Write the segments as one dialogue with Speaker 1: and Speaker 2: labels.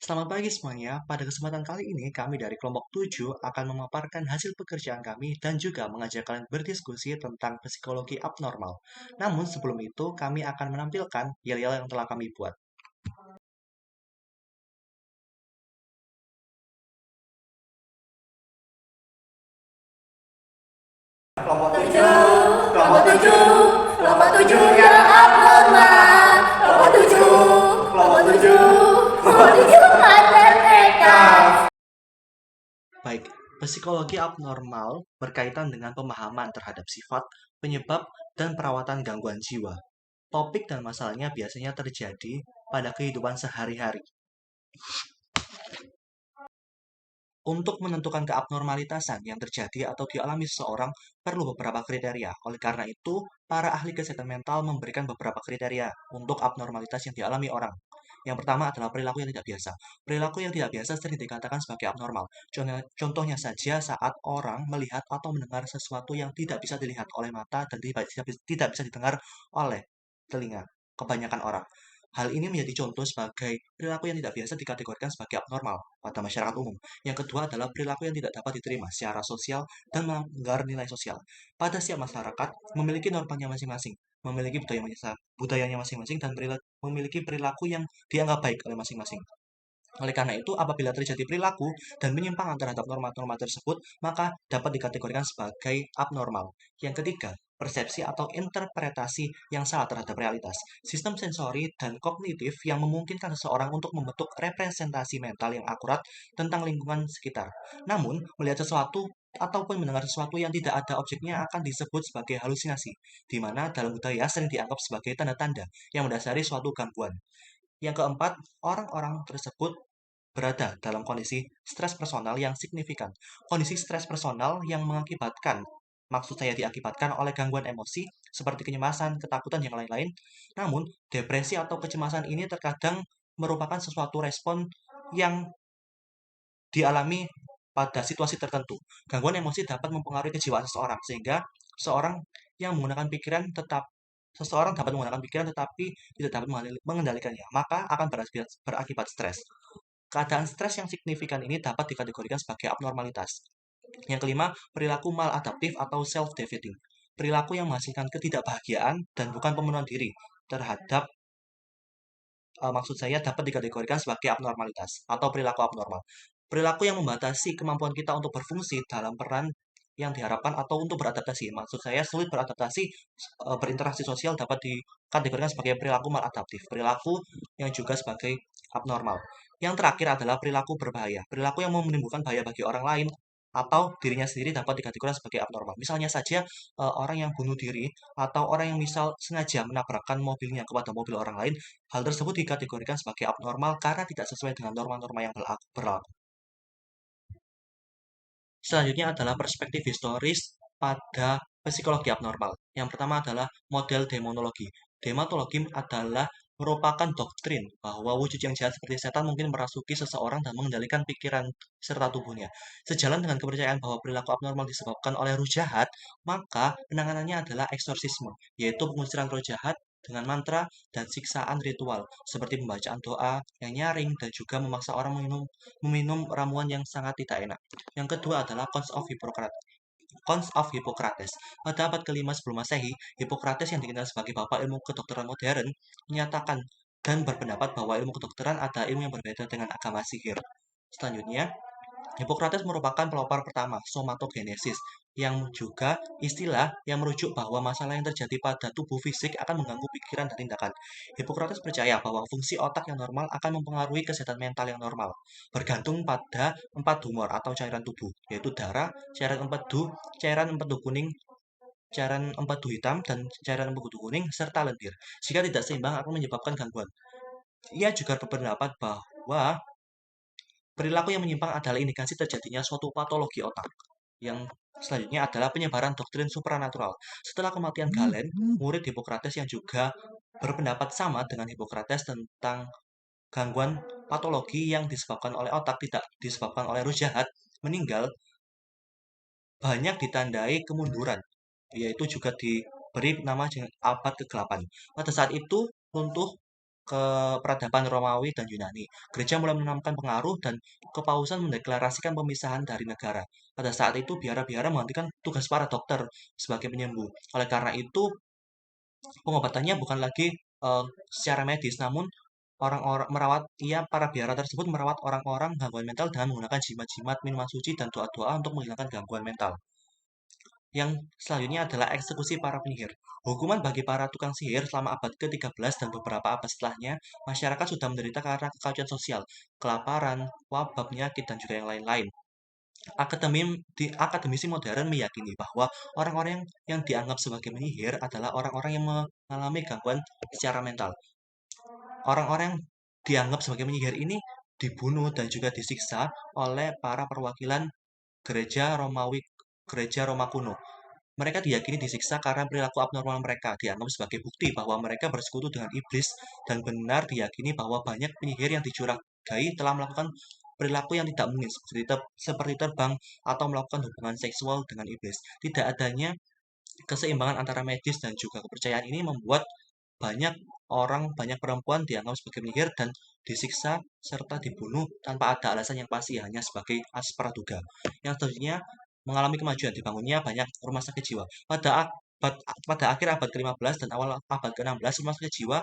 Speaker 1: Selamat pagi semuanya. Pada kesempatan kali ini, kami dari kelompok 7 akan memaparkan hasil pekerjaan kami dan juga mengajak kalian berdiskusi tentang psikologi abnormal. Namun sebelum itu, kami akan menampilkan yel-yel yang telah kami buat.
Speaker 2: Kelompok tujuh, kelompok tujuh, kelompok tujuh yang abnormal. Kelompok tujuh, kelompok tujuh, kelompok tujuh matematika.
Speaker 1: Baik, psikologi abnormal berkaitan dengan pemahaman terhadap sifat, penyebab, dan perawatan gangguan jiwa. Topik dan masalahnya biasanya terjadi pada kehidupan sehari-hari. Untuk menentukan keabnormalitasan yang terjadi atau dialami seseorang perlu beberapa kriteria. Oleh karena itu, para ahli kesehatan mental memberikan beberapa kriteria untuk abnormalitas yang dialami orang. Yang pertama adalah perilaku yang tidak biasa. Perilaku yang tidak biasa sering dikatakan sebagai abnormal. Contohnya saja saat orang melihat atau mendengar sesuatu yang tidak bisa dilihat oleh mata dan tidak bisa didengar oleh telinga. Kebanyakan orang. Hal ini menjadi contoh sebagai perilaku yang tidak biasa dikategorikan sebagai abnormal pada masyarakat umum. Yang kedua adalah perilaku yang tidak dapat diterima secara sosial dan melanggar nilai sosial. Pada setiap masyarakat memiliki normanya masing-masing, memiliki budayanya masing-masing, dan memiliki perilaku yang dianggap baik oleh masing-masing. Oleh karena itu, apabila terjadi perilaku dan penyimpangan terhadap norma-norma tersebut, maka dapat dikategorikan sebagai abnormal. Yang ketiga, persepsi atau interpretasi yang salah terhadap realitas. Sistem sensori dan kognitif yang memungkinkan seseorang untuk membentuk representasi mental yang akurat tentang lingkungan sekitar. Namun, melihat sesuatu ataupun mendengar sesuatu yang tidak ada objeknya akan disebut sebagai halusinasi, di mana dalam budaya sering dianggap sebagai tanda-tanda yang mendasari suatu gangguan. Yang keempat, orang-orang tersebut berada dalam kondisi stres personal yang signifikan. Kondisi stres personal yang maksud saya diakibatkan oleh gangguan emosi seperti kecemasan, ketakutan, yang lain-lain. Namun, depresi atau kecemasan ini terkadang merupakan sesuatu respon yang dialami pada situasi tertentu. Gangguan emosi dapat mempengaruhi kejiwaan seseorang, sehingga seorang yang menggunakan pikiran tetap seseorang dapat menggunakan pikiran tetapi tidak dapat mengendalikannya, maka akan berakibat stres. Keadaan stres yang signifikan ini dapat dikategorikan sebagai abnormalitas. Yang kelima, perilaku maladaptif atau self-defeating. Perilaku yang menghasilkan ketidakbahagiaan dan bukan pemenuhan diri terhadap maksud saya dapat dikategorikan sebagai abnormalitas atau perilaku abnormal. Perilaku yang membatasi kemampuan kita untuk berfungsi dalam peran yang diharapkan atau untuk beradaptasi. Maksud saya sulit beradaptasi, berinteraksi sosial dapat dikategorikan sebagai perilaku maladaptif. Perilaku yang juga sebagai abnormal. Yang terakhir adalah perilaku berbahaya. Perilaku yang menimbulkan bahaya bagi orang lain atau dirinya sendiri dapat dikategorikan sebagai abnormal. Misalnya saja orang yang bunuh diri atau orang yang misal sengaja menabrakkan mobilnya kepada mobil orang lain, hal tersebut dikategorikan sebagai abnormal karena tidak sesuai dengan norma-norma yang berlaku. Selanjutnya adalah perspektif historis pada psikologi abnormal. Yang pertama adalah model demonologi. Demonologi adalah merupakan doktrin bahwa wujud yang jahat seperti setan mungkin merasuki seseorang dan mengendalikan pikiran serta tubuhnya. Sejalan dengan kepercayaan bahwa perilaku abnormal disebabkan oleh roh jahat, maka penanganannya adalah eksorsisme, yaitu pengusiran roh jahat dengan mantra dan siksaan ritual, seperti pembacaan doa yang nyaring dan juga memaksa orang meminum ramuan yang sangat tidak enak. Yang kedua adalah Cons of Hippocrates. Pada abad kelima sebelum Masehi, Hippocrates yang dikenal sebagai bapak ilmu kedokteran modern menyatakan dan berpendapat bahwa ilmu kedokteran adalah ilmu yang berbeda dengan agama sihir. Selanjutnya, Hippocrates merupakan pelopor pertama somatogenesis, yang juga istilah yang merujuk bahwa masalah yang terjadi pada tubuh fisik akan mengganggu pikiran dan tindakan. Hippocrates percaya bahwa fungsi otak yang normal akan mempengaruhi kesehatan mental yang normal, bergantung pada empat humor atau cairan tubuh, yaitu darah, cairan empedu kuning, cairan empedu hitam, dan cairan empedu kuning, serta lendir. Jika tidak seimbang akan menyebabkan gangguan. Ia juga berpendapat bahwa perilaku yang menyimpang adalah indikasi terjadinya suatu patologi otak. Yang selanjutnya adalah penyebaran doktrin supranatural. Setelah kematian Galen, murid Hippocrates yang juga berpendapat sama dengan Hippocrates tentang gangguan patologi yang disebabkan oleh otak tidak disebabkan oleh roh jahat, meninggal, banyak ditandai kemunduran, yaitu juga diberi nama abad ke-8. Pada saat itu, runtuh ke peradaban Romawi dan Yunani. Gereja mulai menanamkan pengaruh dan kepausan mendeklarasikan pemisahan dari negara. Pada saat itu, biara-biara menghentikan tugas para dokter sebagai penyembuh. Oleh karena itu, pengobatannya bukan lagi secara medis, namun orang-orang merawat para biara tersebut merawat orang-orang gangguan mental dengan menggunakan jimat-jimat, minuman suci, dan doa-doa untuk menghilangkan gangguan mental. Yang selanjutnya adalah eksekusi para penyihir. Hukuman bagi para tukang sihir selama abad ke-13 dan beberapa abad setelahnya, masyarakat sudah menderita karena kekacauan sosial, kelaparan, wabah, penyakit, dan juga yang lain-lain. Akademisi modern meyakini bahwa orang-orang yang dianggap sebagai penyihir adalah orang-orang yang mengalami gangguan secara mental. Orang-orang yang dianggap sebagai penyihir ini dibunuh dan juga disiksa oleh para perwakilan gereja Romawi, gereja Roma kuno. Mereka diyakini disiksa karena perilaku abnormal mereka, dianggap sebagai bukti bahwa mereka bersekutu dengan iblis, dan benar diyakini bahwa banyak penyihir yang dicurigai telah melakukan perilaku yang tidak mungkin, seperti terbang atau melakukan hubungan seksual dengan iblis. Tidak adanya keseimbangan antara medis dan juga kepercayaan ini membuat banyak banyak perempuan dianggap sebagai penyihir dan disiksa serta dibunuh tanpa ada alasan yang pasti, hanya sebagai praduga. Yang selanjutnya mengalami kemajuan, dibangunnya banyak rumah sakit jiwa. Pada akhir abad ke-15 dan awal abad ke-16, rumah sakit jiwa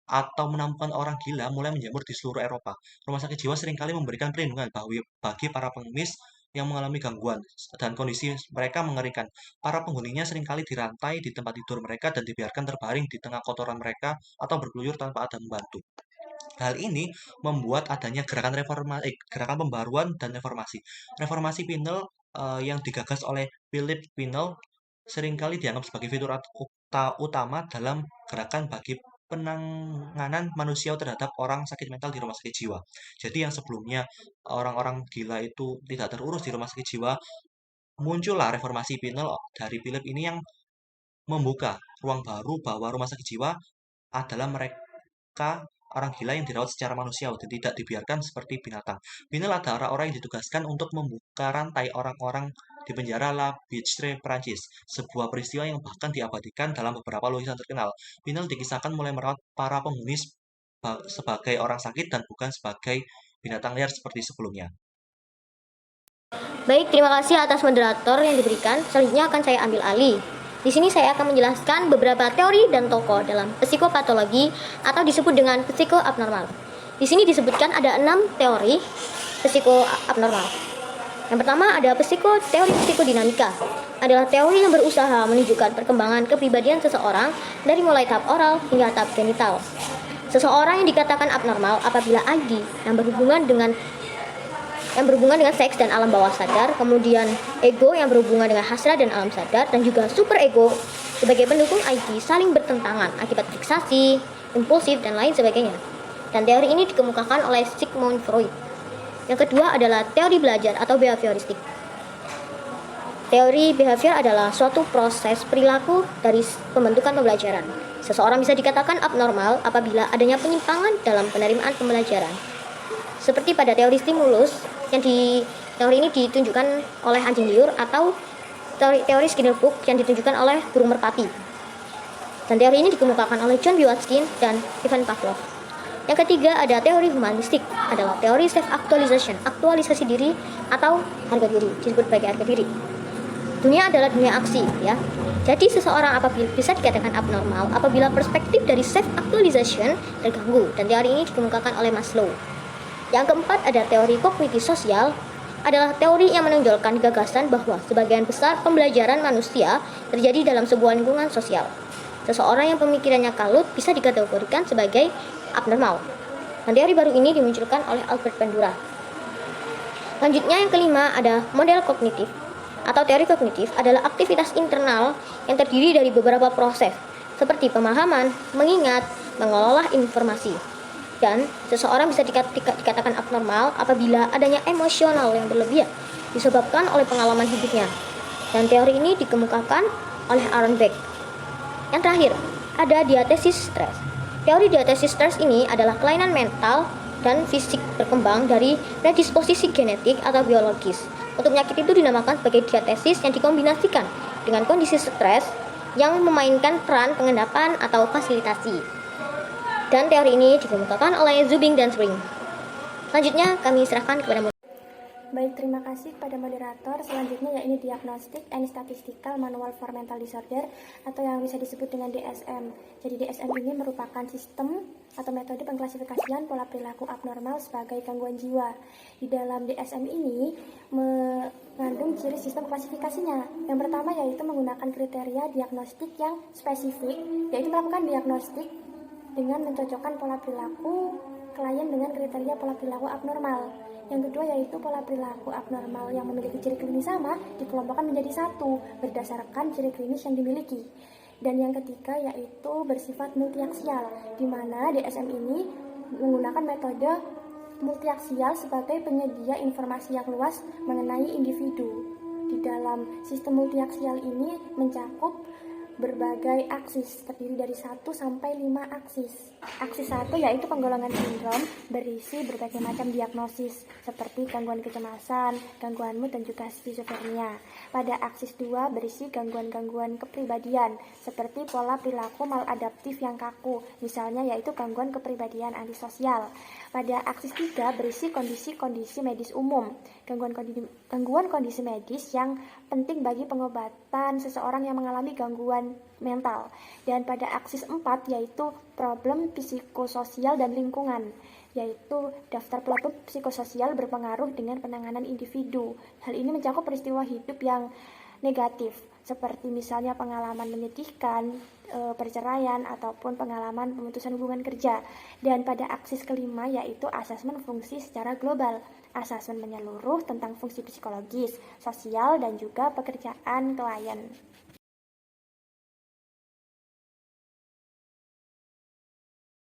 Speaker 1: atau menampung orang gila mulai menjamur di seluruh Eropa. Rumah sakit jiwa seringkali memberikan perlindungan bagi para pengemis yang mengalami gangguan, dan kondisi mereka mengerikan. Para penghuninya seringkali dirantai di tempat tidur mereka dan dibiarkan terbaring di tengah kotoran mereka atau berkeluyur tanpa ada membantu. Hal ini membuat adanya gerakan pembaruan dan reformasi. Reformasi Pinel yang digagas oleh Philip Pinel seringkali dianggap sebagai fitur utama dalam gerakan bagi penanganan manusia terhadap orang sakit mental di rumah sakit jiwa. Jadi yang sebelumnya orang-orang gila itu tidak terurus di rumah sakit jiwa, muncullah reformasi Pinel dari Philip ini yang membuka ruang baru bahwa rumah sakit jiwa adalah mereka orang gila yang dirawat secara manusiawi dan tidak dibiarkan seperti binatang. Binel adalah orang-orang yang ditugaskan untuk membuka rantai orang-orang di penjara La Bichre, Prancis, sebuah peristiwa yang bahkan diabadikan dalam beberapa lukisan terkenal. Binel dikisahkan mulai merawat para penghuni sebagai orang sakit dan bukan sebagai binatang liar seperti sebelumnya.
Speaker 2: Baik, terima kasih atas moderator yang diberikan. Selanjutnya akan saya ambil alih. Di sini saya akan menjelaskan beberapa teori dan tokoh dalam psikopatologi atau disebut dengan psikoabnormal. Di sini disebutkan ada 6 teori psikoabnormal. Yang pertama ada teori psikodinamika. Adalah teori yang berusaha menunjukkan perkembangan kepribadian seseorang dari mulai tahap oral hingga tahap genital. Seseorang yang dikatakan abnormal apabila ID yang berhubungan dengan seks dan alam bawah sadar, kemudian ego yang berhubungan dengan hasrat dan alam sadar, dan juga super ego sebagai pendukung ID saling bertentangan akibat fiksasi, impulsif, dan lain sebagainya. Dan teori ini dikemukakan oleh Sigmund Freud. Yang kedua adalah teori belajar atau behavioristik. Teori behavior adalah suatu proses perilaku dari pembentukan pembelajaran. Seseorang bisa dikatakan abnormal apabila adanya penyimpangan dalam penerimaan pembelajaran. Seperti pada teori stimulus, teori ini ditunjukkan oleh anjing liur, atau teori Skinner Book yang ditunjukkan oleh burung merpati. Dan teori ini dikemukakan oleh John B. Watkin dan Ivan Pavlov. Yang ketiga ada teori humanistik, adalah teori self-actualization, aktualisasi diri atau harga diri, disebut sebagai harga diri. Dunia adalah dunia aksi, ya. Jadi seseorang apabila bisa dikatakan abnormal apabila perspektif dari self-actualization terganggu, dan teori ini dikemukakan oleh Maslow. Yang keempat ada teori kognitif sosial, adalah teori yang menonjolkan gagasan bahwa sebagian besar pembelajaran manusia terjadi dalam sebuah lingkungan sosial. Seseorang yang pemikirannya kalut bisa dikategorikan sebagai abnormal. Dan teori baru ini dimunculkan oleh Albert Bandura. Selanjutnya yang kelima ada model kognitif, atau teori kognitif adalah aktivitas internal yang terdiri dari beberapa proses seperti pemahaman, mengingat, mengelola informasi. Dan seseorang bisa dikatakan abnormal apabila adanya emosional yang berlebihan disebabkan oleh pengalaman hidupnya. Dan teori ini dikemukakan oleh Aaron Beck. Yang terakhir, ada diatesis stres. Teori diatesis stres ini adalah kelainan mental dan fisik berkembang dari predisposisi genetik atau biologis. Untuk penyakit itu dinamakan sebagai diatesis yang dikombinasikan dengan kondisi stres yang memainkan peran pengendapan atau fasilitasi. Dan teori ini dikemukakan oleh Zubing dan Spring. Selanjutnya kami serahkan kepada
Speaker 3: Baik, terima kasih kepada moderator. Selanjutnya yaitu Diagnostic and Statistical Manual for Mental Disorder atau yang bisa disebut dengan DSM. Jadi DSM ini merupakan sistem atau metode pengklasifikasian pola perilaku abnormal sebagai gangguan jiwa. Di dalam DSM ini mengandung ciri sistem klasifikasinya. Yang pertama yaitu menggunakan kriteria diagnostik yang spesifik, yaitu melakukan diagnostik dengan mencocokkan pola perilaku klien dengan kriteria pola perilaku abnormal. Yang kedua yaitu pola perilaku abnormal yang memiliki ciri klinis sama dikelompokkan menjadi satu berdasarkan ciri klinis yang dimiliki. Dan yang ketiga yaitu bersifat multiaksial, di mana DSM ini menggunakan metode multiaksial sebagai penyedia informasi yang luas mengenai individu. Di dalam sistem multiaksial ini mencakup berbagai aksis, terdiri dari 1 sampai 5 aksis. Aksis 1 yaitu penggolongan sindrom, berisi berbagai macam diagnosis seperti gangguan kecemasan, gangguan mood dan juga skizofrenia. Pada aksis 2 berisi gangguan-gangguan kepribadian seperti pola perilaku maladaptif yang kaku, misalnya yaitu gangguan kepribadian antisosial. Pada aksis 3 berisi kondisi-kondisi medis umum, gangguan kondisi medis yang penting bagi pengobatan seseorang yang mengalami gangguan mental. Dan pada aksis 4 yaitu problem psikososial dan lingkungan, yaitu daftar problem psikososial berpengaruh dengan penanganan individu. Hal ini mencakup peristiwa hidup yang negatif, seperti misalnya pengalaman menyedihkan, perceraian, ataupun pengalaman pemutusan hubungan kerja. Dan pada aksis kelima yaitu asesmen fungsi secara global, asesmen menyeluruh tentang fungsi psikologis, sosial, dan juga pekerjaan klien.